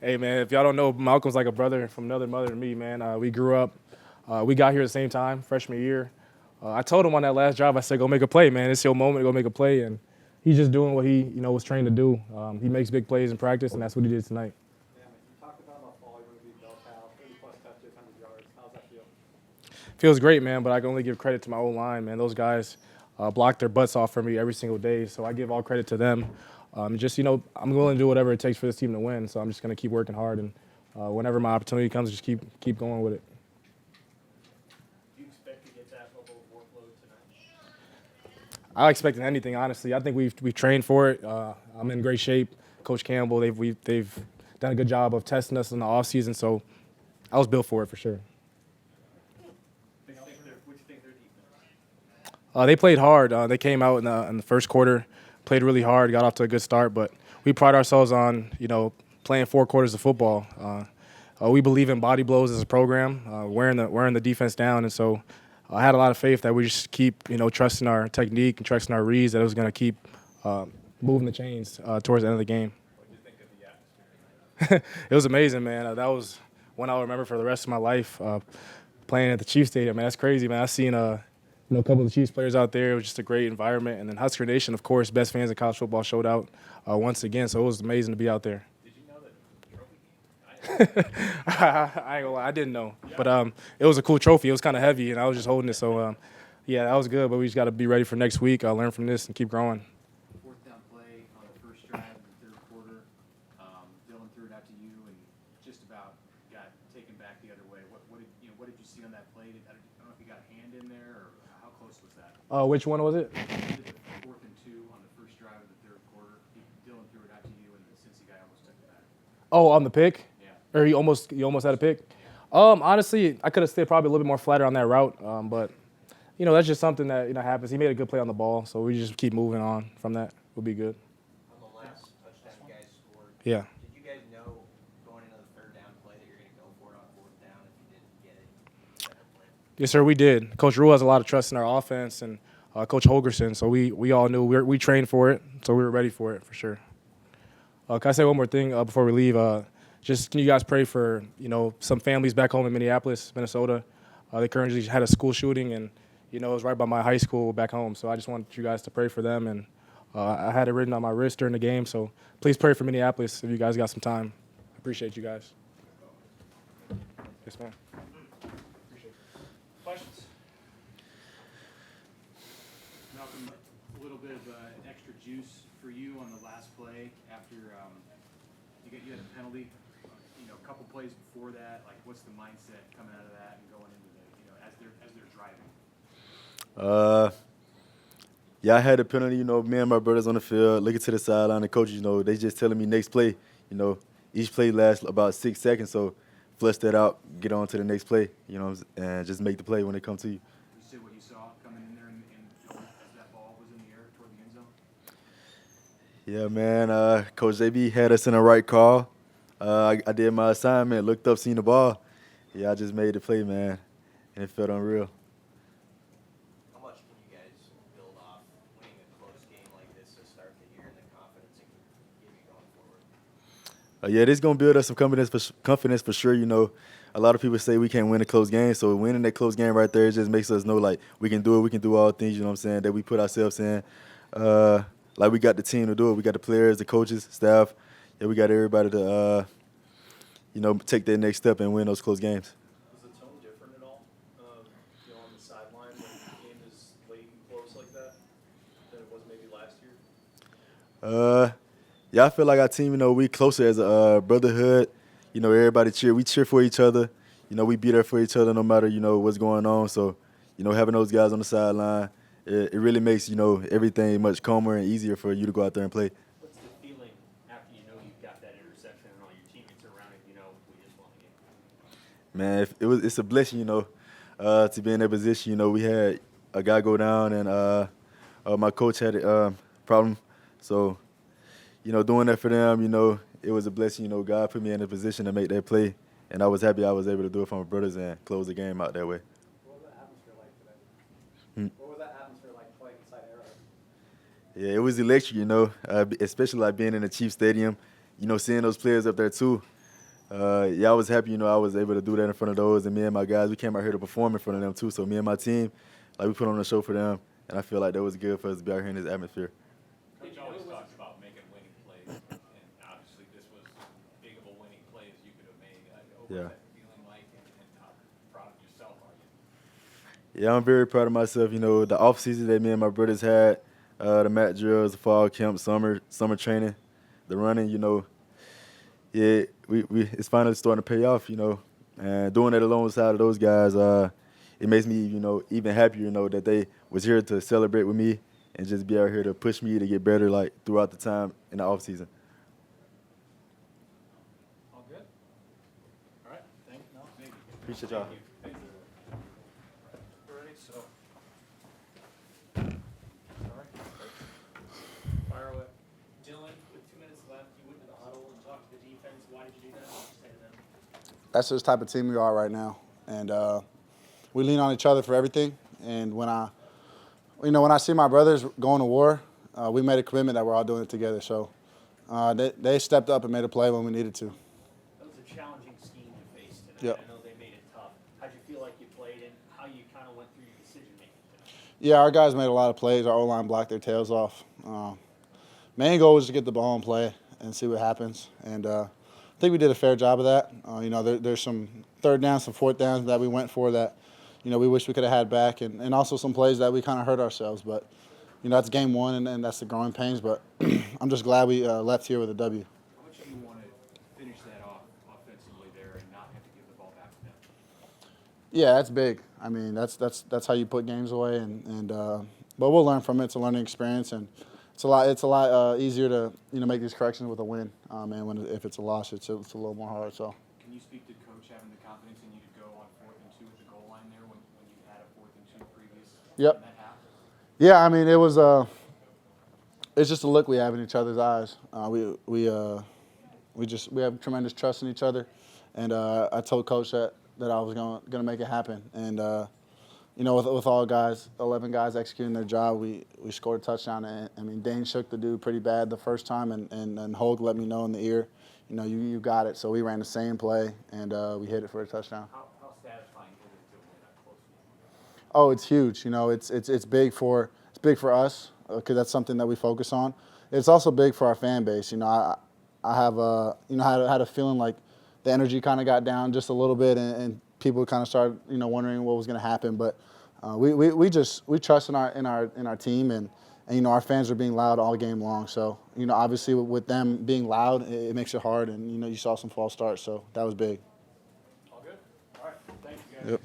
Hey, man, if y'all don't know, Malcolm's like a brother from another mother to me, man. We grew up. We got here at the same time, freshman year. I told him on that last drive, I said, go make a play, man. It's your moment to go make a play. And he's just doing what he, was trained to do. He makes big plays in practice, and that's what he did tonight. Yeah, man, you talked about how fall you're going to be bell cow, 30-plus touches, 100 yards. How's that feel? Feels great, man, but I can only give credit to my O-line, man. Those guys block their butts off for me every single day, so I give all credit to them. I'm willing to do whatever it takes for this team to win, so I'm just going to keep working hard, and whenever my opportunity comes, just keep going with it. Do you expect to get that level of workload tonight? I expected anything, honestly. I think we've trained for it. I'm in great shape. Coach Campbell, they've done a good job of testing us in the offseason, so I was built for it for sure. What do you think their defense? They played hard. They came out in the first quarter, played really hard, got off to a good start, but we pride ourselves on, playing 4 quarters of football. We believe in body blows as a program, wearing the defense down, and so I had a lot of faith that we just keep, trusting our technique and trusting our reads, that it was going to keep moving the chains towards the end of the game. What do you think of the atmosphere? It was amazing, man. That was one I'll remember for the rest of my life. Playing at the Chiefs Stadium, man, that's crazy, man. I seen a couple of the Chiefs players out there. It was just a great environment, and then Husker Nation, of course, best fans in college football, showed out once again. So it was amazing to be out there. Did you know that trophy game? I ain't gonna lie, I didn't know, but it was a cool trophy. It was kind of heavy, and I was just holding it. So yeah, that was good. But we just got to be ready for next week. I'll learn from this and keep growing. Fourth down play on the first drive of the third quarter. Dylan threw it out to you and just about got taken back the other way. What did you see on that play? I don't know if you got a hand in there or how close was that? Which one was it? Fourth and 2 on the first drive of the third quarter. Dylan threw it out to you and the Cincy guy almost took it back. Oh, on the pick? Yeah. Or he almost had a pick? Honestly, I could have stayed probably a little bit more flatter on that route, but that's just something that happens. He made a good play on the ball, so we just keep moving on from that. We'll be good. On the last touchdown you guys scored, Yeah. did you guys know going into the third down play that you're going to go for it on fourth down if you didn't get it? Second play? Yes, sir, we did. Coach Rule has a lot of trust in our offense, and Coach Holgerson, so we all knew we trained for it, so we were ready for it for sure. Can I say one more thing before we leave? Just can you guys pray for some families back home in Minneapolis, Minnesota? They currently had a school shooting, and it was right by my high school back home. So I just want you guys to pray for them, and I had it written on my wrist during the game. So please pray for Minneapolis if you guys got some time. I appreciate you guys. Yes, ma'am. Questions? Malcolm, a little bit of extra juice for you on the last play after you had a penalty. A couple plays before that, like what's the mindset coming out of that and going into the as they're driving? Yeah, I had a penalty. Me and my brothers on the field, looking to the sideline. The coaches, they just telling me next play. Each play lasts about 6 seconds, so flush that out, get on to the next play. And just make the play when they come to you. You see what you saw coming in there and as that ball was in the air toward the end zone? Yeah, man. Coach JB had us in the right call. I did my assignment, looked up, seen the ball. Yeah, I just made the play, man, and it felt unreal. How much can you guys build off winning a close game like this to start the year and the confidence it can give you going forward? Yeah, this is going to build us some confidence for sure. A lot of people say we can't win a close game, so winning that close game right there, it just makes us know, like, we can do it, we can do all things, you know what I'm saying, that we put ourselves in. Like, we got the team to do it. We got the players, the coaches, staff. Yeah, we got everybody to, take that next step and win those close games. Was the tone different at all, on the sideline when the game is late and close like that than it was maybe last year? Yeah, I feel like our team, we closer as a brotherhood. Everybody cheer. We cheer for each other. We be there for each other no matter, what's going on. So, having those guys on the sideline, it really makes, everything much calmer and easier for you to go out there and play. What's the feeling after you got that interception and all your teammates around it, we just won the game? Man, it's a blessing, to be in that position. We had a guy go down, and my coach had a problem. So, doing that for them, it was a blessing. God put me in a position to make that play, and I was happy I was able to do it for my brothers and close the game out that way. What was that atmosphere like today? What was that atmosphere like playing inside Arrowhead? Yeah, it was electric, especially like being in the Chiefs Stadium. seeing those players up there too. I was happy, I was able to do that in front of those. And me and my guys, we came out here to perform in front of them too. So me and my team, we put on a show for them. And I feel like that was good for us to be out here in this atmosphere. Coach always talks about making winning plays, and obviously this was big of a winning play as you could have made. What was that feeling like, and how proud of yourself are you? Yeah, I'm very proud of myself. The off season that me and my brothers had, the mat drills, the fall camp, summer training, the running. It's finally starting to pay off. And doing it alongside of those guys, it makes me even happier. That they was here to celebrate with me and just be out here to push me to get better throughout the time in the off season. All good? All right, thank you. Appreciate y'all. All right, so. Sorry. Fire away. Dylan, with 2 minutes left, you went to the huddle and talked to the defense. Why did you do that? What did you say to them? That's just the type of team we are right now, and we lean on each other for everything. And when I see my brothers going to war, we made a commitment that we're all doing it together. So they stepped up and made a play when we needed to. That was a challenging scheme to face tonight. Yep. I know they made it tough. How'd you feel like you played and how you kind of went through your decision making tonight? Yeah, our guys made a lot of plays. Our O-line blocked their tails off. Main goal was to get the ball in play and see what happens. And I think we did a fair job of that. There's some third downs, some fourth downs that we went for that, we wish we could have had back, and also some plays that we kind of hurt ourselves. But, that's game one, and that's the growing pains. But I'm just glad we left here with a W. How much do you want to finish that off offensively there and not have to give the ball back to them? Yeah, that's big. I mean, that's how you put games away, but we'll learn from it. It's a learning experience, and it's a lot easier to make these corrections with a win. And if it's a loss, it's a little more hard. So. Can you speak to coach having the confidence in you to go on 4th and 2 at the goal line there when you had a 4th and 2 previous? Yep. When that happened? Yeah, I mean, it's just a look we have in each other's eyes. We have tremendous trust in each other, and I told coach that I was gonna make it happen. And with all guys, 11 guys executing their job, we scored a touchdown. And I mean, Dane shook the dude pretty bad the first time, and Hogue let me know in the ear, you got it. So we ran the same play, and we hit it for a touchdown. How satisfying is it to win a close game? Oh, it's huge. It's big for us because that's something that we focus on. It's also big for our fan base. I have had a feeling like the energy kind of got down just a little bit, and people kind of started wondering what was going to happen. But we trust in our team, and our fans are being loud all game long. So obviously with them being loud, it makes it hard, and you saw some false starts. So that was big. All good? All right, thank you guys. Yep.